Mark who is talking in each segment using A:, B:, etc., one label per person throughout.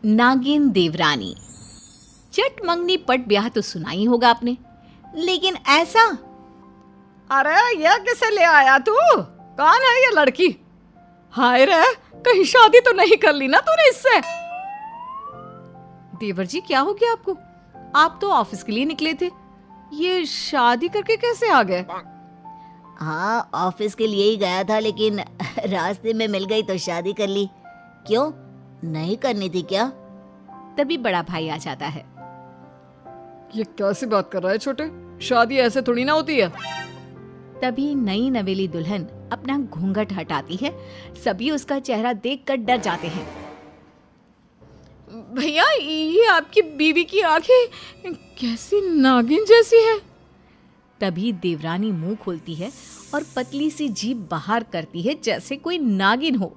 A: नागिन देवरानी। चट मंगनी पट ब्याह तो सुना ही होगा आपने, लेकिन ऐसा।
B: अरे ये किसे ले आया तू? कौन है ये लड़की? हाय रे, कहीं शादी तो नहीं कर ली ना तूने इससे?
A: देवर जी क्या हो गया आपको? आप तो ऑफिस के लिए निकले थे, ये शादी करके कैसे आ गए?
C: हाँ, ऑफिस के लिए ही गया था, लेकिन रास्ते में मिल गई तो शादी कर ली। क्यों, नहीं करनी थी क्या?
A: तभी बड़ा भाई आ जाता है।
B: ये कैसी बात कर रहा है छोटे? शादी ऐसे थोड़ी ना होती है।
A: तभी नई नवेली दुल्हन अपना घूंघट हटाती है। सभी उसका चेहरा देखकर डर जाते हैं।
B: भैया, ये आपकी बीवी की आंखें कैसी नागिन जैसी है।
A: तभी देवरानी मुंह खोलती है और पतली सी जीभ बाहर करती है जैसे कोई नागिन हो।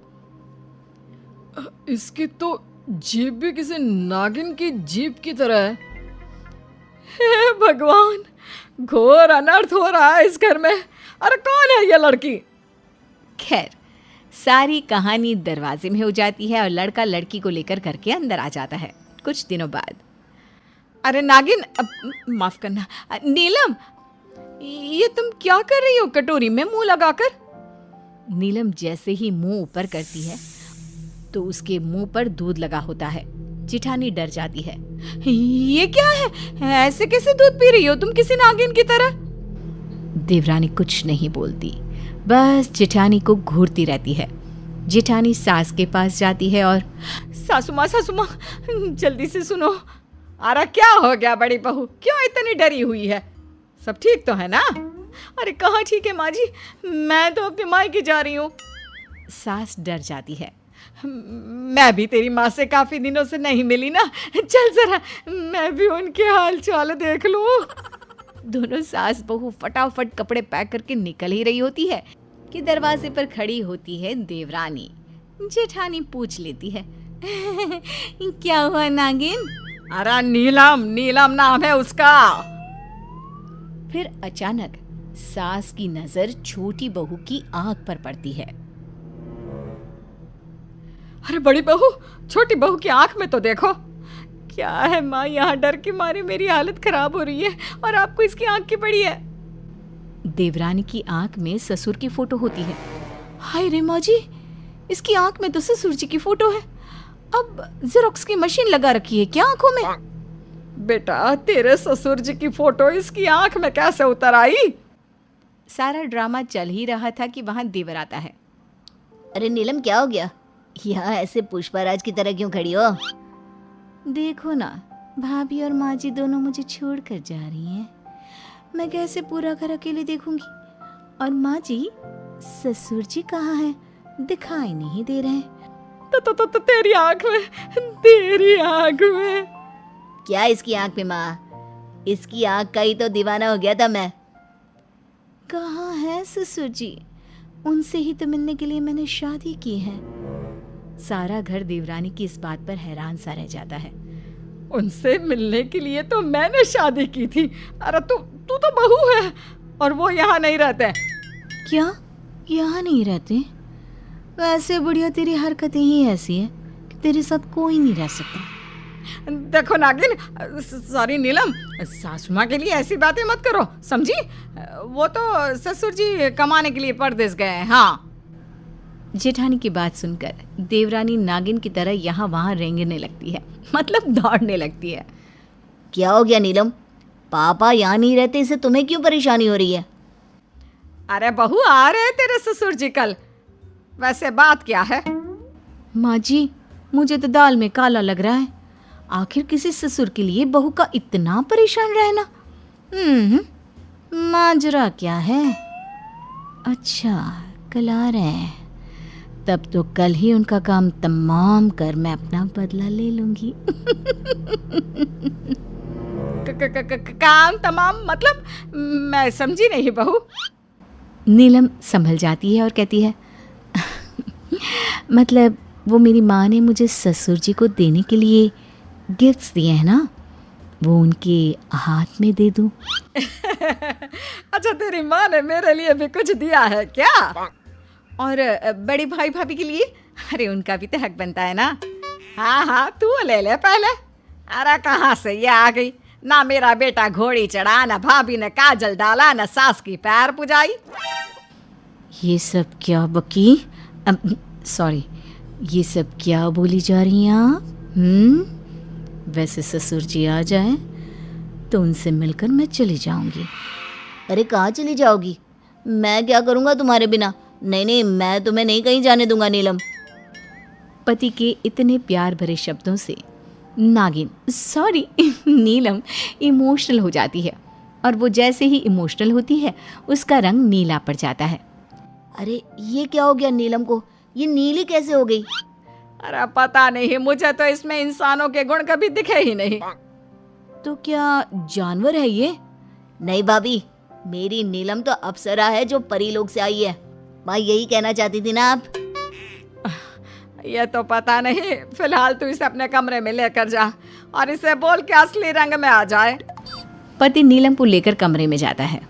B: इसकी तो जीभ भी किसी नागिन की जीभ की तरह है। हे भगवान, घोर अनर्थ हो रहा है इस घर में। अरे कौन है ये लड़की?
A: खैर, सारी कहानी दरवाजे में हो जाती है और लड़का लड़की को लेकर घर के अंदर आ जाता है। कुछ दिनों बाद,
B: अरे नागिन, माफ करना, नीलम, ये तुम क्या कर रही हो कटोरी में मुंह लगाकर?
A: नीलम जैसे ही मुंह ऊपर करती है तो उसके मुंह पर दूध लगा होता है। जिठानी डर जाती है।
B: ये क्या है? ऐसे कैसे दूध पी रही हो तुम किसी नागिन की तरह?
A: देवरानी कुछ नहीं बोलती, बस जिठानी को घूरती रहती है। जिठानी सास के पास जाती है और
B: सासू माँ जल्दी से सुनो। अरे क्या हो गया बड़ी बहू, क्यों इतनी डरी हुई है? सब ठीक तो है ना? अरे कहाँ ठीक है माँ जी, मैं तो अपनी मायके जा रही हूँ।
A: सास डर जाती है।
B: मैं भी तेरी माँ से काफी दिनों से नहीं मिली ना, चल जरा मैं भी उनके हाल चाल देख लूं।
A: दोनों सास बहू फटाफट कपड़े पैक करके निकल ही रही होती है कि दरवाजे पर खड़ी होती है देवरानी। जेठानी पूछ लेती है, क्या हुआ नागिन?
B: अरे नीलम नाम है उसका।
A: फिर अचानक सास की नजर छोटी बहू की आंख पर पड़ती है।
B: अरे बड़ी बहू, छोटी बहू की आंख में तो देखो। क्या है माँ, यहाँ डर के मारे मेरी हालत खराब हो रही है और आपको इसकी आंख की पड़ी है।
A: देवरानी की आंख में ससुर की फोटो होती है। हाय रे माँ जी, इसकी आंख में तो ससुर जी की फोटो है। अब जेरोक्स की मशीन लगा रखी है क्या आंखों में?
B: बेटा, तेरे ससुर जी की फोटो इसकी आंख में कैसे उतर आई?
A: सारा ड्रामा चल ही रहा था कि वहां देवर आता है।
C: अरे नीलम, क्या हो गया? यहाँ ऐसे पुष्पराज की तरह क्यों खड़ी हो?
A: देखो ना, भाभी और माँ जी दोनों मुझे छोड़ कर जा रही हैं। मैं कैसे पूरा घर अकेले देखूंगी? और माँ जी, ससुर जी कहाँ हैं? दिखाई नहीं दे रहे।
B: तो तेरी आंख में।
C: क्या इसकी आंख में माँ? इसकी आंख का ही तो दीवाना हो गया था मैं।
A: कहाँ है ससुर जी? उनसे ही तो मिलने के लिए मैंने शादी की है। सारा घर देवरानी की इस बात पर हैरान सा रह जाता है।
B: उनसे मिलने के लिए तो मैंने शादी की थी। अरे तू तो बहू है और वो यहाँ नहीं रहते।
A: क्या यहाँ नहीं रहते? वैसे बुढ़िया, तेरी हरकतें ही ऐसी है कि तेरे साथ कोई नहीं रह सकता।
B: देखो नागिन, सॉरी नीलम, सासू माँ के लिए ऐसी बातें मत करो, समझी? वो तो ससुर जी कमाने के लिए परदेश गए हैं। हाँ।
A: जेठानी की बात सुनकर देवरानी नागिन की तरह यहाँ वहाँ रेंगने लगती है, मतलब दौड़ने लगती है।
C: क्या हो गया नीलम? पापा यहाँ नहीं रहते, इससे तुम्हें क्यों परेशानी हो रही है?
B: अरे बहू, आ रहे तेरे ससुर जी कल। वैसे बात क्या है?
A: माँ जी, मुझे तो दाल में काला लग रहा है। आखिर किसी ससुर के लिए बहू का इतना परेशान रहना। माजरा क्या है? अच्छा, कल आ रहे हैं, तब तो कल ही उनका काम तमाम कर मैं अपना बदला ले लूंगी।
B: काम तमाम मतलब? मैं समझी नहीं बहू।
A: नीलम संभल जाती है और कहती है, मतलब वो मेरी माँ ने मुझे ससुर जी को देने के लिए गिफ्ट्स दिए हैं ना, वो उनके हाथ में दे दूं।
B: अच्छा, तेरी माँ ने मेरे लिए भी कुछ दिया है क्या? और बड़े भाई भाभी के लिए? अरे उनका भी तो हक बनता है ना। हाँ हाँ, तू ले ले पहले। अरे कहाँ से ये आ गई? ना मेरा बेटा घोड़ी चढ़ा, ना भाभी ने काजल डाला, ना सास की पैर पुजाई।
A: ये सब क्या बकी, सॉरी, ये सब क्या बोली जा रही हैं आप? वैसे ससुर जी आ जाएं तो उनसे मिलकर मैं चली जाऊंगी।
C: अरे कहाँ चली जाओगी? मैं क्या करूँगा तुम्हारे बिना? नहीं नहीं, मैं तुम्हें नहीं कहीं जाने दूंगा नीलम।
A: पति के इतने प्यार भरे शब्दों से नागिन, सॉरी नीलम, इमोशनल हो जाती है और वो जैसे ही इमोशनल होती है उसका रंग नीला पड़ जाता है।
C: अरे ये क्या हो गया नीलम को? ये नीली कैसे हो गई?
B: अरे पता नहीं, मुझे तो इसमें इंसानों के गुण कभी दिखे ही नहीं।
A: तो क्या जानवर है ये?
C: नहीं भाभी, मेरी नीलम तो अप्सरा है जो परी लोक से आई है। माँ यही कहना चाहती थी ना आप?
B: ये तो पता नहीं, फिलहाल तू इसे अपने कमरे में लेकर जा और इसे बोल के असली रंग में आ जाए।
A: पति नीलम को लेकर कमरे में जाता है।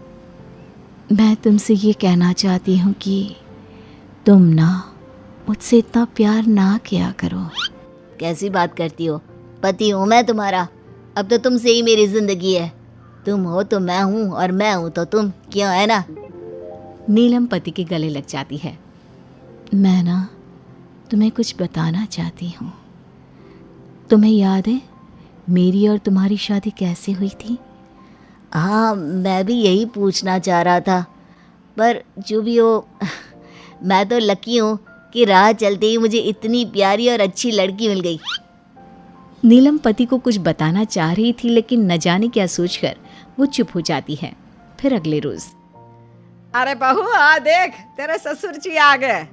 A: मैं तुमसे ये कहना चाहती हूँ कि तुम ना मुझसे इतना प्यार ना किया करो।
C: कैसी बात करती हो? पति हूँ मैं तुम्हारा, अब तो तुमसे ही मेरी जिंदगी है। तुम हो तो मैं हूँ और मैं हूँ तो तुम, क्यों, है ना?
A: नीलम पति के गले लग जाती है। मैं ना तुम्हें कुछ बताना चाहती हूँ। तुम्हें याद है मेरी और तुम्हारी शादी कैसे हुई थी?
C: हाँ, मैं भी यही पूछना चाह रहा था, पर जो भी हो मैं तो लकी हूँ कि राह चलते ही मुझे इतनी प्यारी और अच्छी लड़की मिल गई।
A: नीलम पति को कुछ बताना चाह रही थी लेकिन न जाने क्या सोचकर वो चुप हो जाती है। फिर अगले रोज,
B: अरे बहू आ देख, तेरे ससुर जी आ गए।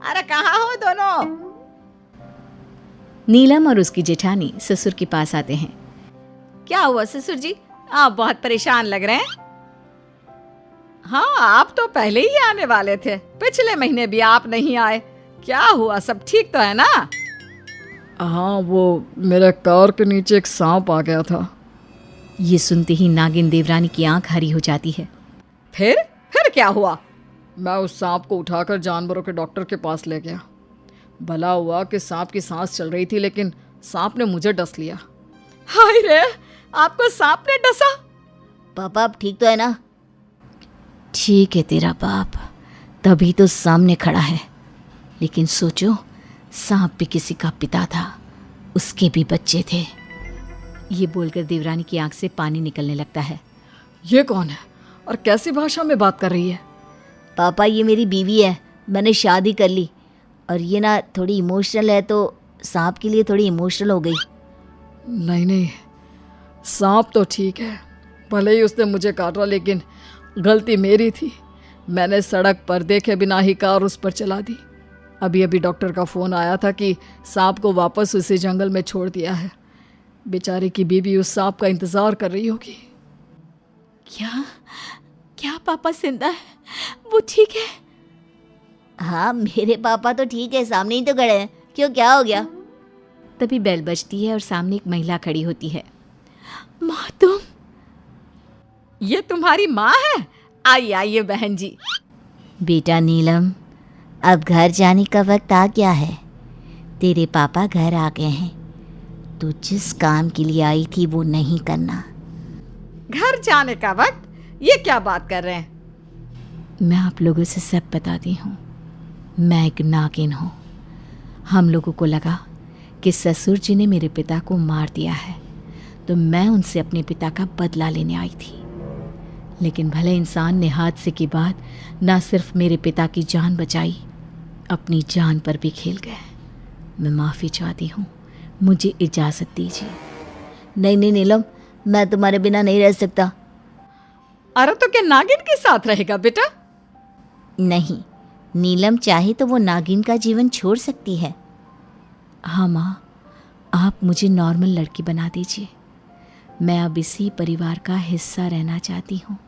B: अरे कहाँ हो दोनों?
A: नीलम और उसकी जेठानी ससुर के पास आते हैं।
B: क्या हुआ ससुर जी, आप बहुत परेशान लग रहे हैं। हाँ, आप तो पहले ही आने वाले थे, पिछले महीने भी आप नहीं आए। क्या हुआ, सब ठीक तो है ना?
D: हाँ, वो मेरे कार के नीचे एक सांप आ गया था।
A: ये सुनते ही नागिन देवरानी की आंख हरी हो जाती है।
B: फिर क्या हुआ?
D: मैं उस सांप को उठाकर जानवरों के डॉक्टर के पास ले गया। भला हुआ कि सांप की सांस चल रही थी, लेकिन सांप ने मुझे डस लिया।
B: हाय रे, आपको सांप ने डसा?
C: पापा आप ठीक तो है ना?
A: ठीक है तेरा बाप, तभी तो सामने खड़ा है। लेकिन सोचो, सांप भी किसी का पिता था, उसके भी बच्चे थे। ये बोलकर देवरानी की आंख से पानी निकलने लगता है।
D: ये कौन है और कैसी भाषा में बात कर रही है?
C: पापा ये मेरी बीवी है, मैंने शादी कर ली, और ये ना थोड़ी इमोशनल है तो सांप के लिए थोड़ी इमोशनल हो गई।
D: नहीं, सांप तो ठीक है, भले ही उसने मुझे काटा, लेकिन गलती मेरी थी। मैंने सड़क पर देखे बिना ही कार उस पर चला दी। अभी डॉक्टर का फ़ोन आया था कि सांप को वापस उसी जंगल में छोड़ दिया है। बेचारी की बीवी उस सांप का इंतज़ार कर रही होगी।
A: क्या पापा जिंदा है? वो ठीक है?
C: हाँ मेरे पापा तो ठीक है, सामने ही तो खड़े हैं। क्यों, क्या हो गया?
A: तभी बेल बजती है और सामने एक महिला खड़ी होती है। माँ तुम?
B: ये तुम्हारी माँ है? आइए आइए बहन जी।
C: बेटा नीलम, अब घर जाने का वक्त आ गया है। तेरे पापा घर आ गए हैं, तू जिस काम के लिए आई थी वो नहीं करना।
B: घर जाने का वक्त? ये क्या बात कर रहे हैं?
A: मैं आप लोगों से सब बताती हूँ। मैं एक नागिन हूँ। हम लोगों को लगा कि ससुर जी ने मेरे पिता को मार दिया है, तो मैं उनसे अपने पिता का बदला लेने आई थी। लेकिन भले इंसान ने हादसे के बाद ना सिर्फ मेरे पिता की जान बचाई, अपनी जान पर भी खेल गए। मैं माफ़ी चाहती हूँ, मुझे इजाज़त दीजिए।
C: नहीं नीलम, मैं तुम्हारे बिना नहीं रह सकता।
B: अरे तो क्या नागिन के साथ रहेगा बेटा?
C: नहीं, नीलम चाहे तो वो नागिन का जीवन छोड़ सकती है।
A: हाँ माँ, आप मुझे नॉर्मल लड़की बना दीजिए। मैं अब इसी परिवार का हिस्सा रहना चाहती हूँ।